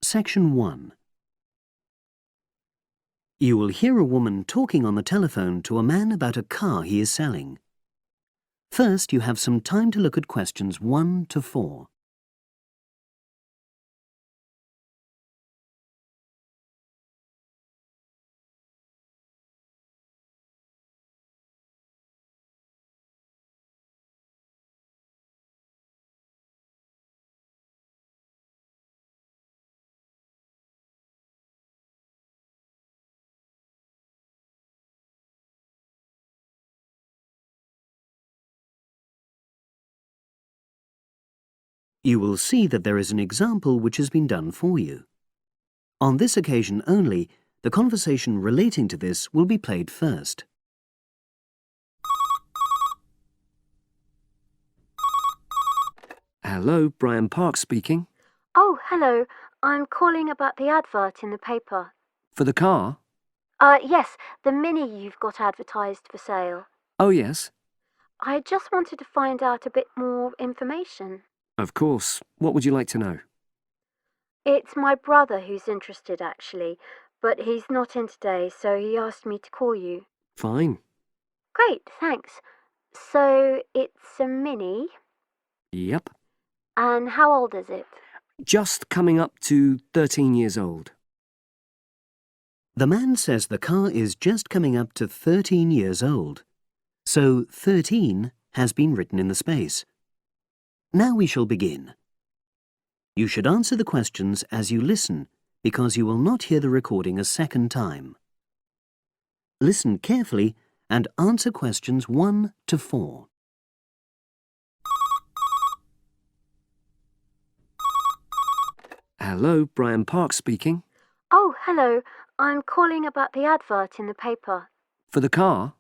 Section 1. You will hear a woman talking on the telephone to a man about a car he is selling. First, you have some time to look at questions 1 to 4. You will see that there is an example which has been done for you. On this occasion only, the conversation relating to this will be played first. Hello, Brian Park speaking. Oh, hello. I'm calling about the advert in the paper. For the car? Yes, the Mini you've got advertised for sale. Oh, yes. I just wanted to find out a bit more information. Of course. What would you like to know? It's my brother who's interested, actually, but he's not in today, so he asked me to call you. Fine. Great, thanks. So, it's a Mini, Yep. and how old is it? Just coming up to 13 years old. The man says the car is just coming up to 13 years old. So 13 has been written in the space. Now we shall begin. You should answer the questions as you listen, because you will not hear the recording a second time. Listen carefully and answer questions 1 to 4. Hello, Brian Park speaking. Oh, hello. I'm calling about the advert in the paper. For the car?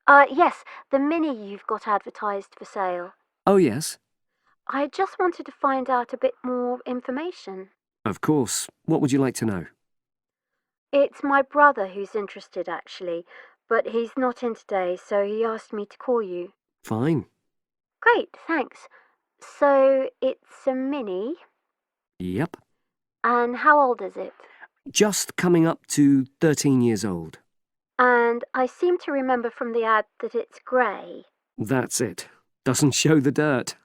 Yes, the Mini you've got advertised for sale. Oh, yes. I just wanted to find out a bit more information. Of course. What would you like to know? It's my brother who's interested, actually, but he's not in today, so he asked me to call you. Fine. Great, thanks. So, it's a Mini, Yep. and how old is it? Just coming up to 13 years old. And I seem to remember from the ad that it's grey. That's it. Doesn't show the dirt.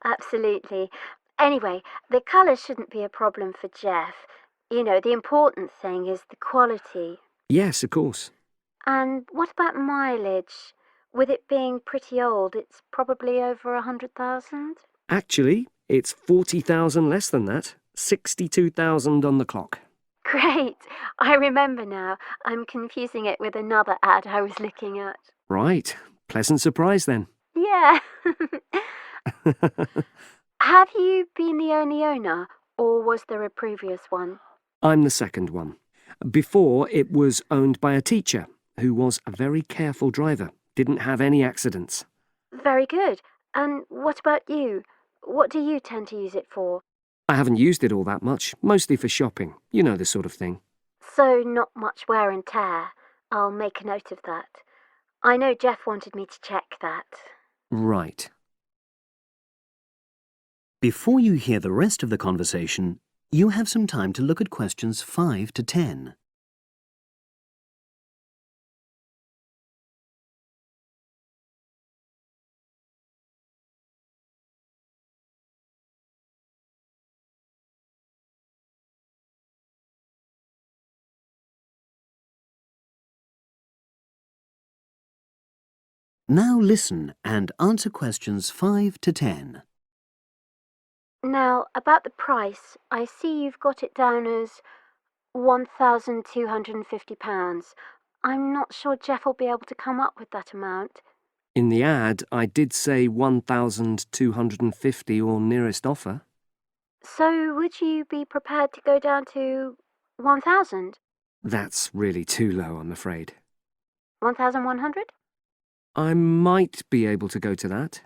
Absolutely. Anyway, the colour shouldn't be a problem for Jeff. You know, the important thing is the quality. Yes, of course. And what about mileage? With it being pretty old, it's probably over 100,000? Actually, it's 40,000 less than that. 62,000 on the clock. Great! I remember now. I'm confusing it with another ad I was looking at. Right. Pleasant surprise then. Yeah. Have you been the only owner, or was there a previous one? I'm the second one. Before, it was owned by a teacher who was a very careful driver, didn't have any accidents. Very good. And what about you? What do you tend to use it for? I haven't used it all that much, mostly for shopping. You know the sort of thing. So not much wear and tear. I'll make a note of that. I know Jeff wanted me to check that. Right. Before you hear the rest of the conversation, you have some time to look at questions 5 to 10. Now listen and answer questions 5 to 10. Now, about the price, I see you've got it down as £1,250. I'm not sure Jeff will be able to come up with that amount. In the ad, I did say 1,250 or nearest offer. So would you be prepared to go down to 1,000? That's really too low, I'm afraid. 1,100? I might be able to go to that.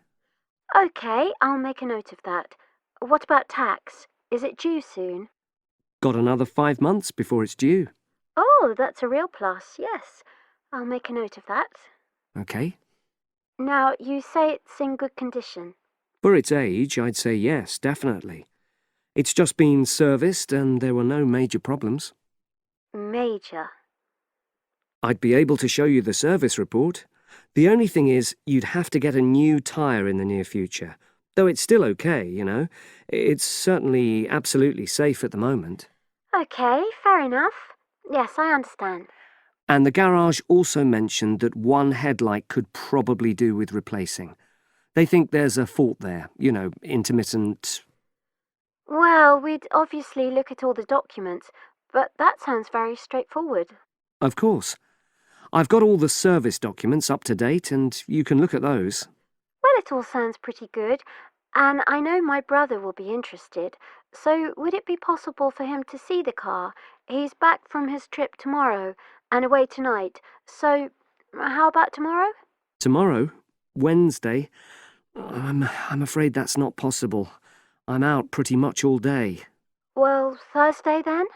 Okay, I'll make a note of that. What about tax? Is it due soon? Got another 5 months before it's due. Oh, that's a real plus, yes. I'll make a note of that. OK. Now, you say it's in good condition. For its age, I'd say yes, definitely. It's just been serviced and there were no major problems. Major. I'd be able to show you the service report. The only thing is, you'd have to get a new tyre in the near future. Though it's still okay, you know. It's certainly absolutely safe at the moment. Okay, fair enough. Yes, I understand. And the garage also mentioned that one headlight could probably do with replacing. They think there's a fault there, you know, intermittent. Well, we'd obviously look at all the documents, but that sounds very straightforward. Of course. I've got all the service documents up to date and you can look at those. Well, it all sounds pretty good, and I know my brother will be interested, so would it be possible for him to see the car? He's back from his trip tomorrow and away tonight, so how about tomorrow? Tomorrow? Wednesday? I'm afraid that's not possible. I'm out pretty much all day. Well, Thursday then?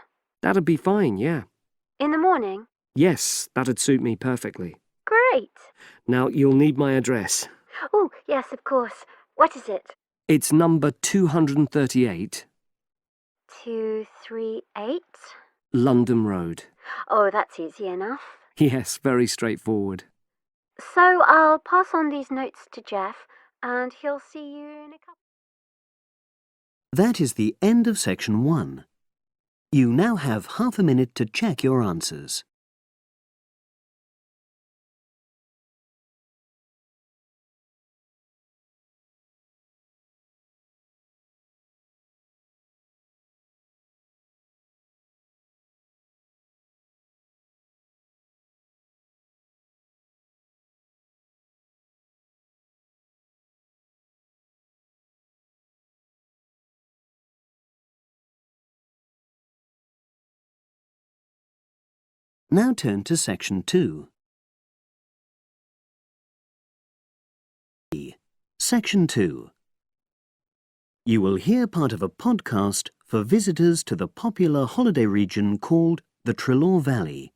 That'd be fine, yeah. In the morning? Yes, that'd suit me perfectly. Great. Now, you'll need my address. Oh, yes, of course. What is it? It's number 238, 238? London Road. Oh, that's easy enough. Yes, very straightforward. So I'll pass on these notes to Jeff, and he'll see you in a couple. That is the end of section 1. You now have half a minute to check your answers. Now turn to section 2. Section 2. You will hear part of a podcast for visitors to the popular holiday region called the Trelaw Valley.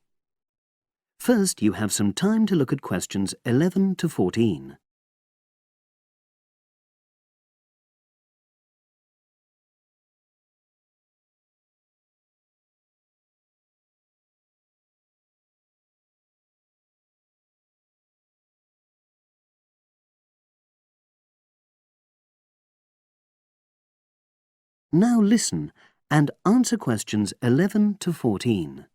First, you have some time to look at questions 11 to 14. Now listen and answer questions 11 to 14.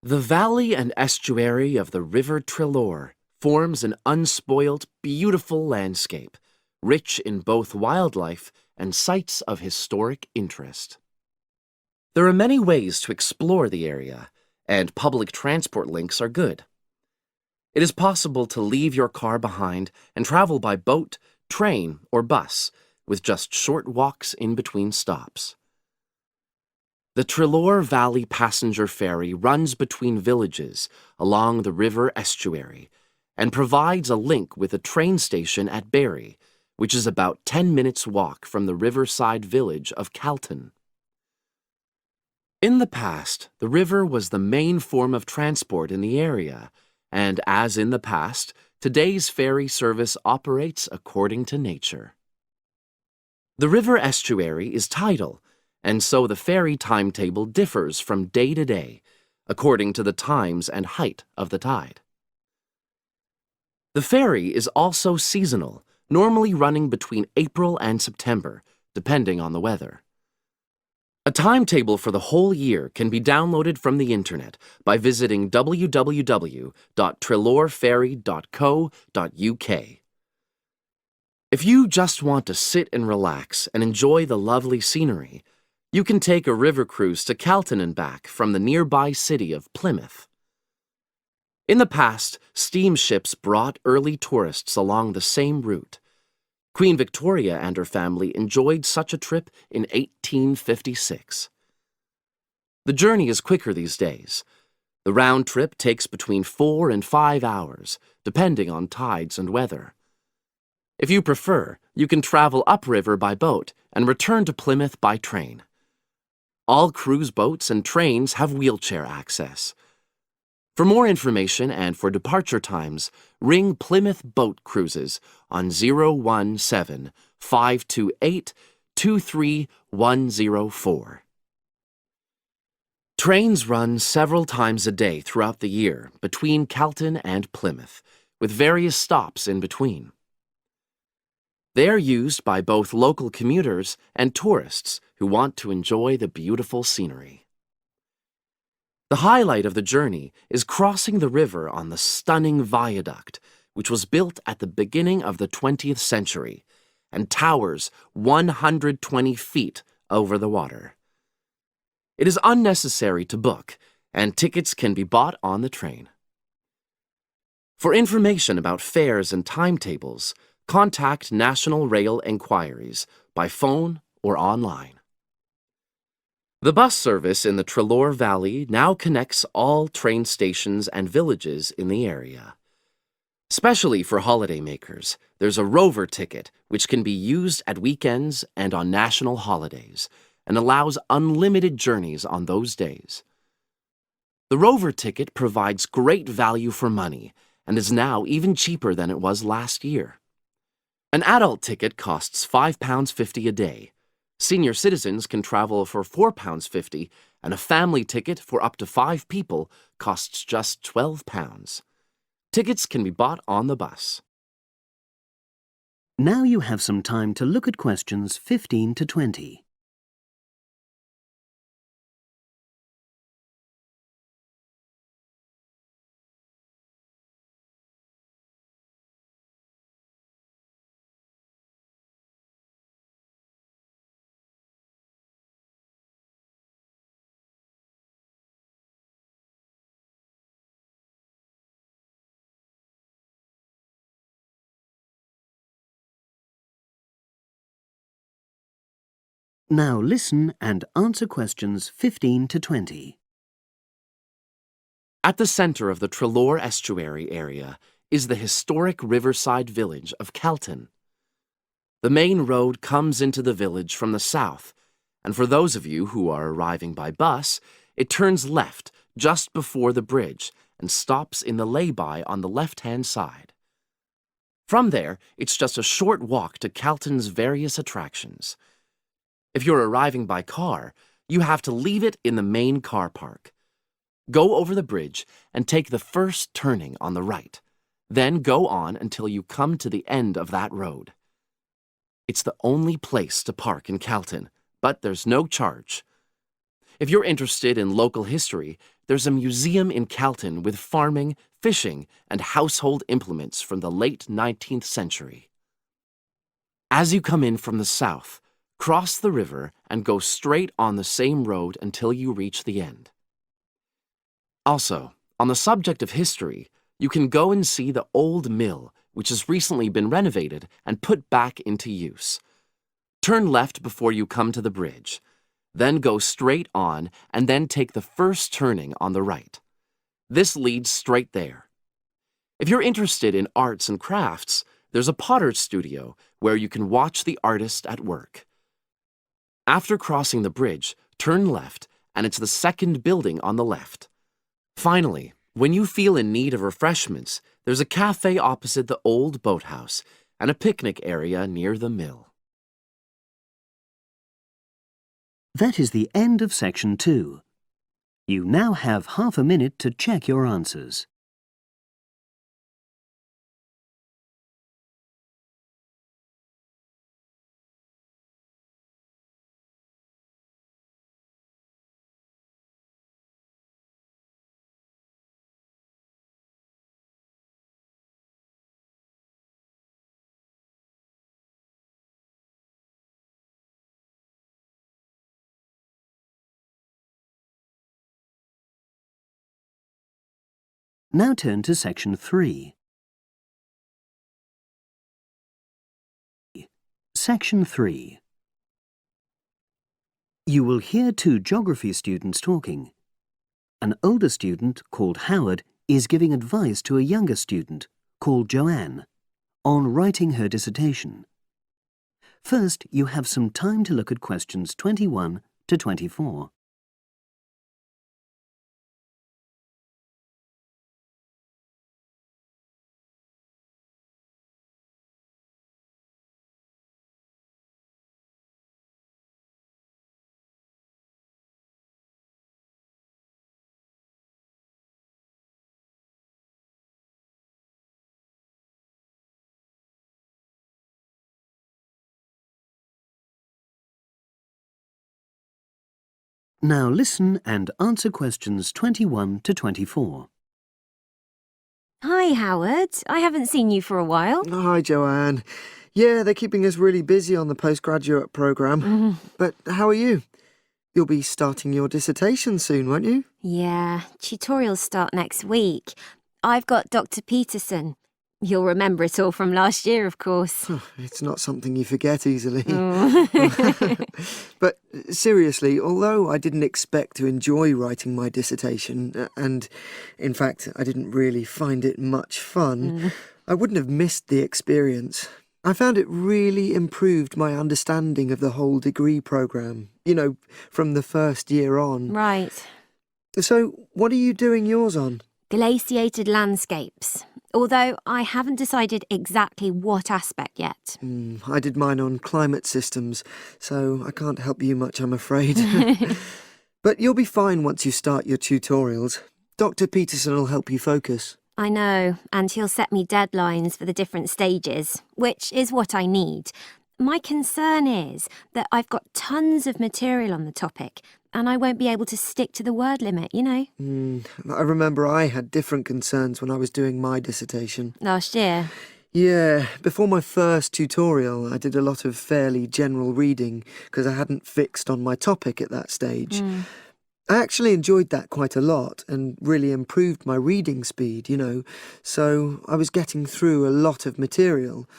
The valley and estuary of the River Trelaw forms an unspoilt, beautiful landscape, rich in both wildlife and sites of historic interest. There are many ways to explore the area, and public transport links are good. It is possible to leave your car behind and travel by boat, train, or bus, with just short walks in between stops. The Trelaw Valley Passenger Ferry runs between villages along the river estuary and provides a link with a train station at Barry, which is about 10 minutes' walk from the riverside village of Calton. In the past, the river was the main form of transport in the area, and as in the past, today's ferry service operates according to nature. The river estuary is tidal, and so the ferry timetable differs from day to day, according to the times and height of the tide. The ferry is also seasonal, normally running between April and September, depending on the weather. A timetable for the whole year can be downloaded from the internet by visiting www.trelawferry.co.uk. If you just want to sit and relax and enjoy the lovely scenery, you can take a river cruise to Calton and back from the nearby city of Plymouth. In the past, steamships brought early tourists along the same route. Queen Victoria and her family enjoyed such a trip in 1856. The journey is quicker these days. The round trip takes between 4 and 5 hours, depending on tides and weather. If you prefer, you can travel upriver by boat and return to Plymouth by train. All cruise boats and trains have wheelchair access. For more information and for departure times, ring Plymouth Boat Cruises on 017-528-23 104. Trains run several times a day throughout the year between Calton and Plymouth, with various stops in between. They are used by both local commuters and tourists who want to enjoy the beautiful scenery. The highlight of the journey is crossing the river on the stunning viaduct, which was built at the beginning of the 20th century and towers 120 feet over the water. It is unnecessary to book, and tickets can be bought on the train. For information about fares and timetables, contact National Rail Enquiries by phone or online. The bus service in the Treloar Valley now connects all train stations and villages in the area. Especially for holidaymakers, there's a Rover ticket which can be used at weekends and on national holidays and allows unlimited journeys on those days. The Rover ticket provides great value for money and is now even cheaper than it was last year. An adult ticket costs £5.50 a day. Senior citizens can travel for £4.50, and a family ticket for up to 5 people costs just £12. Tickets can be bought on the bus. Now you have some time to look at questions 15 to 20. Now listen and answer questions 15 to 20. At the center of the Treloar estuary area is the historic riverside village of Calton. The main road comes into the village from the south, and for those of you who are arriving by bus, it turns left just before the bridge and stops in the lay-by on the left-hand side. From there, it's just a short walk to Calton's various attractions. If you're arriving by car, you have to leave it in the main car park. Go over the bridge and take the first turning on the right. Then go on until you come to the end of that road. It's the only place to park in Calton, but there's no charge. If you're interested in local history, there's a museum in Calton with farming, fishing, and household implements from the late 19th century. As you come in from the south, cross the river and go straight on the same road until you reach the end. Also, on the subject of history, you can go and see the old mill, which has recently been renovated and put back into use. Turn left before you come to the bridge. Then go straight on and then take the first turning on the right. This leads straight there. If you're interested in arts and crafts, there's a potter's studio where you can watch the artist at work. After crossing the bridge, turn left, and it's the second building on the left. Finally, when you feel in need of refreshments, there's a cafe opposite the old boathouse and a picnic area near the mill. That is the end of section 2. You now have half a minute to check your answers. Now turn to section 3. Section 3. You will hear 2 geography students talking. An older student, called Howard, is giving advice to a younger student, called Joanne, on writing her dissertation. First, you have some time to look at questions 21 to 24. Now listen and answer questions 21 to 24. Hi, Howard. I haven't seen you for a while. Hi, Joanne. Yeah, they're keeping us really busy on the postgraduate programme. But how are you? You'll be starting your dissertation soon, won't you? Yeah, tutorials start next week. I've got Dr. Peterson. You'll remember it all from last year, of course. It's not something you forget easily. Oh. But seriously, although I didn't expect to enjoy writing my dissertation, and in fact I didn't really find it much fun, I wouldn't have missed the experience. I found it really improved my understanding of the whole degree programme, from the first year on. Right. So, what are you doing yours on? Glaciated landscapes. Although I haven't decided exactly what aspect yet. I did mine on climate systems, so I can't help you much, I'm afraid. But you'll be fine once you start your tutorials. Dr. Peterson will help you focus. I know, and he'll set me deadlines for the different stages, which is what I need. My concern is that I've got tons of material on the topic, and I won't be able to stick to the word limit, I remember I had different concerns when I was doing my dissertation. Last year. Yeah, before my first tutorial, I did a lot of fairly general reading because I hadn't fixed on my topic at that stage. I actually enjoyed that quite a lot and really improved my reading speed, so I was getting through a lot of material.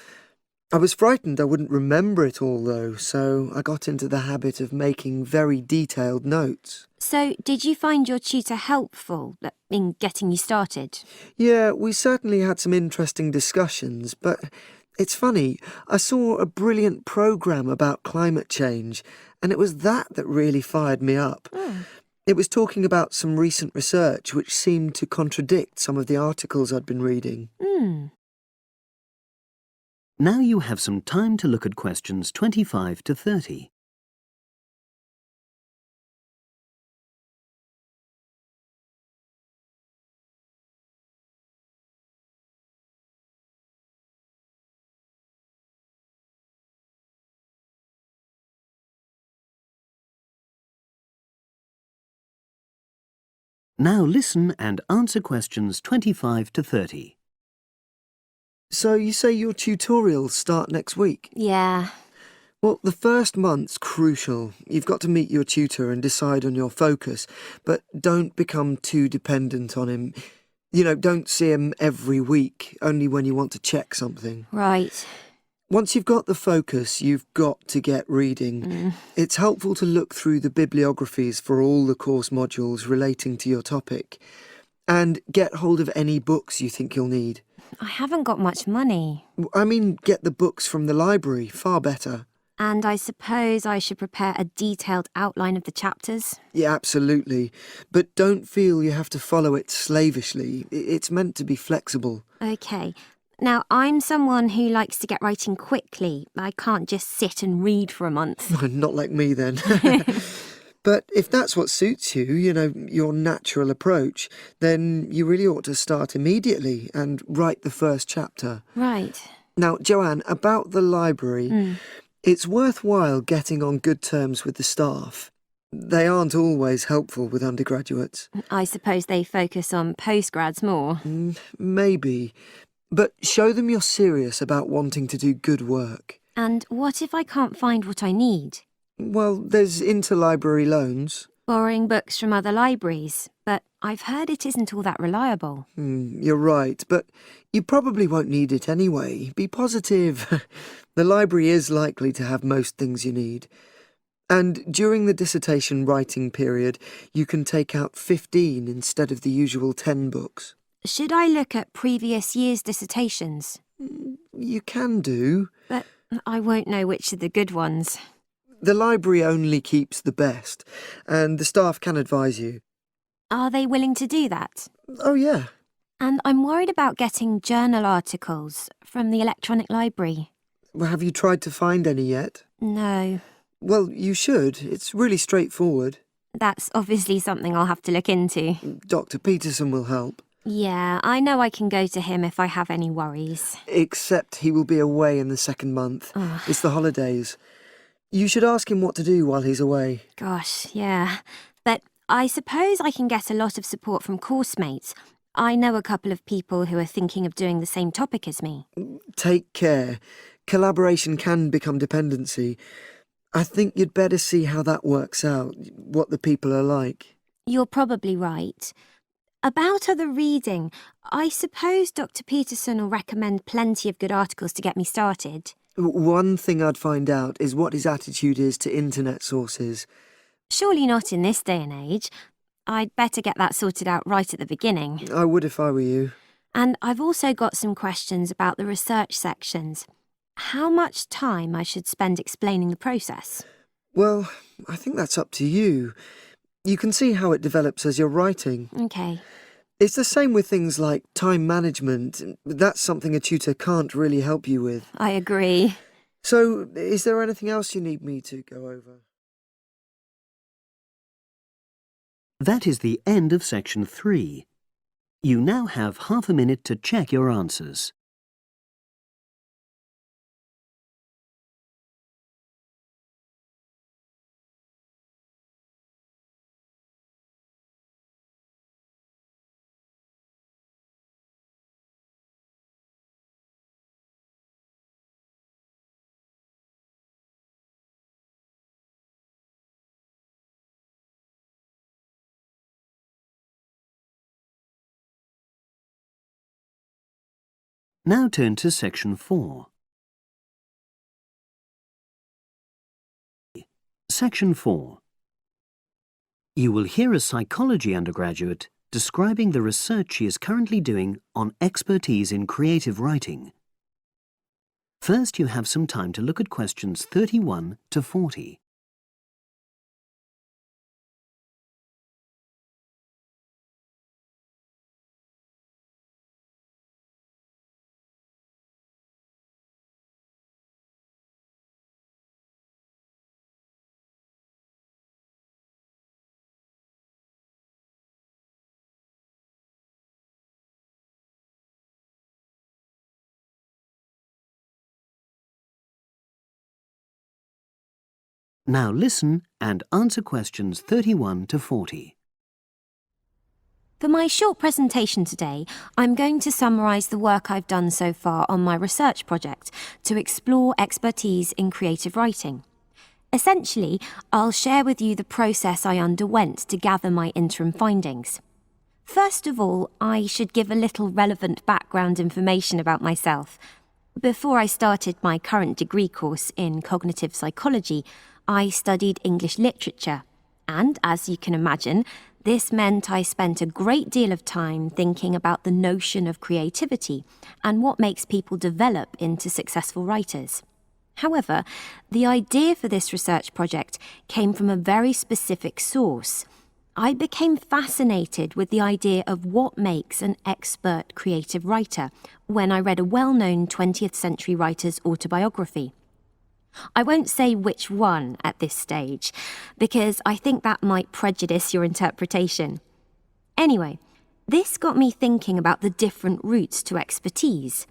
I was frightened I wouldn't remember it all, though, so I got into the habit of making very detailed notes. So, did you find your tutor helpful in getting you started? Yeah, we certainly had some interesting discussions, but it's funny, I saw a brilliant programme about climate change, and it was that really fired me up. It was talking about some recent research which seemed to contradict some of the articles I'd been reading. Now you have some time to look at questions 25 to 30. Now listen and answer questions 25 to 30. So you say your tutorials start next week? Yeah. Well, the first month's crucial. You've got to meet your tutor and decide on your focus, but don't become too dependent on him. Don't see him every week, only when you want to check something. Right. Once you've got the focus, you've got to get reading. It's helpful to look through the bibliographies for all the course modules relating to your topic, and get hold of any books you think you'll need. I haven't got much money. I mean, get the books from the library, far better. And I suppose I should prepare a detailed outline of the chapters? Yeah, absolutely. But don't feel you have to follow it slavishly. It's meant to be flexible. OK. Now, I'm someone who likes to get writing quickly. I can't just sit and read for a month. Not like me, then. But if that's what suits you, your natural approach, then you really ought to start immediately and write the first chapter. Right. Now, Joanne, about the library, it's worthwhile getting on good terms with the staff. They aren't always helpful with undergraduates. I suppose they focus on postgrads more. Maybe. But show them you're serious about wanting to do good work. And what if I can't find what I need? Well, there's interlibrary loans. Borrowing books from other libraries, but I've heard it isn't all that reliable. You're right, but you probably won't need it anyway. Be positive. The library is likely to have most things you need. And during the dissertation writing period, you can take out 15 instead of the usual 10 books. Should I look at previous year's dissertations? You can do. But I won't know which are the good ones. The library only keeps the best, and the staff can advise you. Are they willing to do that? Oh, yeah. And I'm worried about getting journal articles from the electronic library. Well, have you tried to find any yet? No. Well, you should. It's really straightforward. That's obviously something I'll have to look into. Dr. Peterson will help. Yeah, I know I can go to him if I have any worries. Except he will be away in the second month. Ugh. It's the holidays. You should ask him what to do while he's away. Gosh, yeah. But I suppose I can get a lot of support from course mates. I know a couple of people who are thinking of doing the same topic as me. Take care. Collaboration can become dependency. I think you'd better see how that works out, what the people are like. You're probably right. About other reading, I suppose Dr. Peterson will recommend plenty of good articles to get me started. One thing I'd find out is what his attitude is to internet sources. Surely not in this day and age. I'd better get that sorted out right at the beginning. I would if I were you. And I've also got some questions about the research sections. How much time I should spend explaining the process? Well, I think that's up to you. You can see how it develops as you're writing. Okay. It's the same with things like time management. That's something a tutor can't really help you with. I agree. So, is there anything else you need me to go over? That is the end of section 3. You now have half a minute to check your answers. Now turn to section 4. Section 4. You will hear a psychology undergraduate describing the research she is currently doing on expertise in creative writing. First, you have some time to look at questions 31 to 40. Now listen and answer questions 31 to 40. For my short presentation today, I'm going to summarise the work I've done so far on my research project to explore expertise in creative writing. Essentially, I'll share with you the process I underwent to gather my interim findings. First of all, I should give a little relevant background information about myself. Before I started my current degree course in cognitive psychology, I studied English literature, and as you can imagine, this meant I spent a great deal of time thinking about the notion of creativity and what makes people develop into successful writers. However, the idea for this research project came from a very specific source. I became fascinated with the idea of what makes an expert creative writer when I read a well-known 20th century writer's autobiography. I won't say which one at this stage, because I think that might prejudice your interpretation. Anyway, this got me thinking about the different routes to expertise.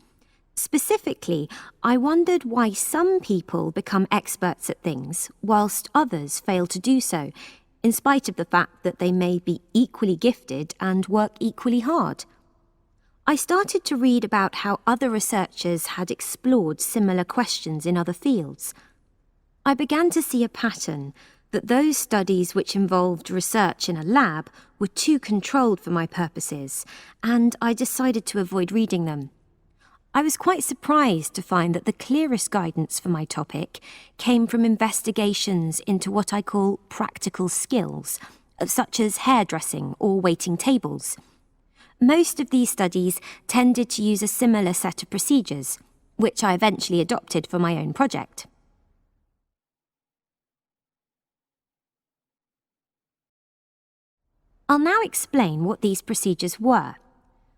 Specifically, I wondered why some people become experts at things whilst others fail to do so, in spite of the fact that they may be equally gifted and work equally hard. I started to read about how other researchers had explored similar questions in other fields. I began to see a pattern that those studies which involved research in a lab were too controlled for my purposes, and I decided to avoid reading them. I was quite surprised to find that the clearest guidance for my topic came from investigations into what I call practical skills, such as hairdressing or waiting tables. Most of these studies tended to use a similar set of procedures, which I eventually adopted for my own project. I'll now explain what these procedures were.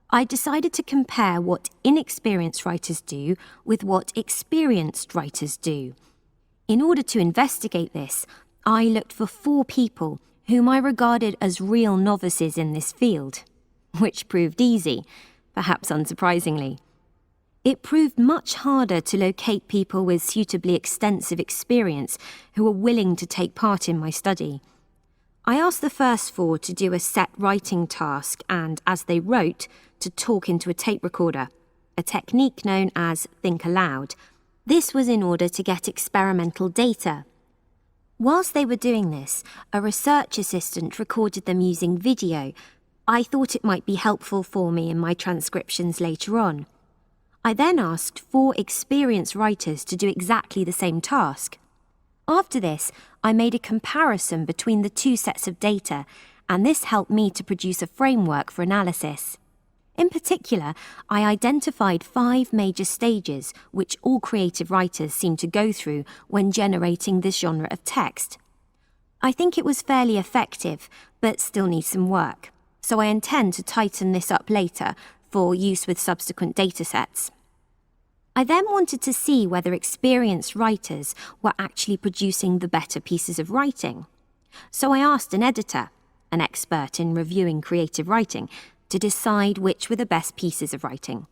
I decided to compare what inexperienced writers do with what experienced writers do. In order to investigate this, I looked for 4 people whom I regarded as real novices in this field, which proved easy, perhaps unsurprisingly. It proved much harder to locate people with suitably extensive experience who were willing to take part in my study. I asked the first four to do a set writing task and, as they wrote, to talk into a tape recorder, a technique known as think aloud. This was in order to get experimental data. Whilst they were doing this, a research assistant recorded them using video. I thought it might be helpful for me in my transcriptions later on. I then asked 4 experienced writers to do exactly the same task. After this, I made a comparison between the 2 sets of data, and this helped me to produce a framework for analysis. In particular, I identified 5 major stages which all creative writers seem to go through when generating this genre of text. I think it was fairly effective, but still needs some work, so I intend to tighten this up later for use with subsequent datasets. I then wanted to see whether experienced writers were actually producing the better pieces of writing. So I asked an editor, an expert in reviewing creative writing, to decide which were the best pieces of writing.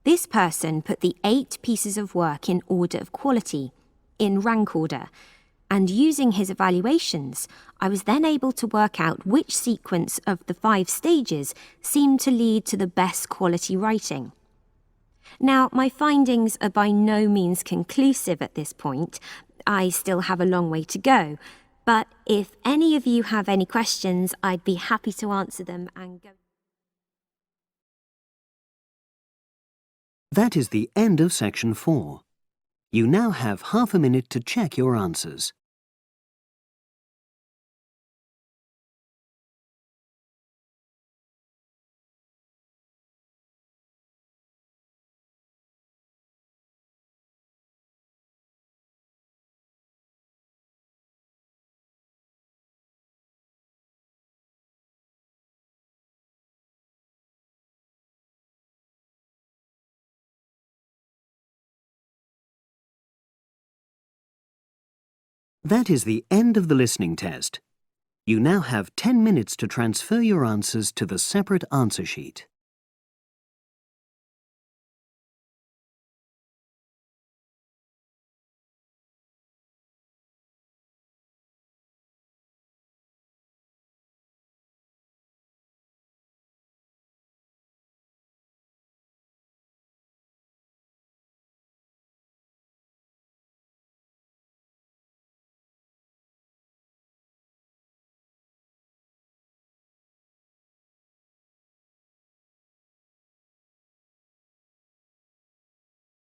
This person put the 8 pieces of work in order of quality, in rank order, and using his evaluations, I was then able to work out which sequence of the 5 stages seemed to lead to the best quality writing. Now, my findings are by no means conclusive at this point. I still have a long way to go, but if any of you have any questions, I'd be happy to answer them and go. That is the end of section 4. You now have half a minute to check your answers. That is the end of the listening test. You now have 10 minutes to transfer your answers to the separate answer sheet.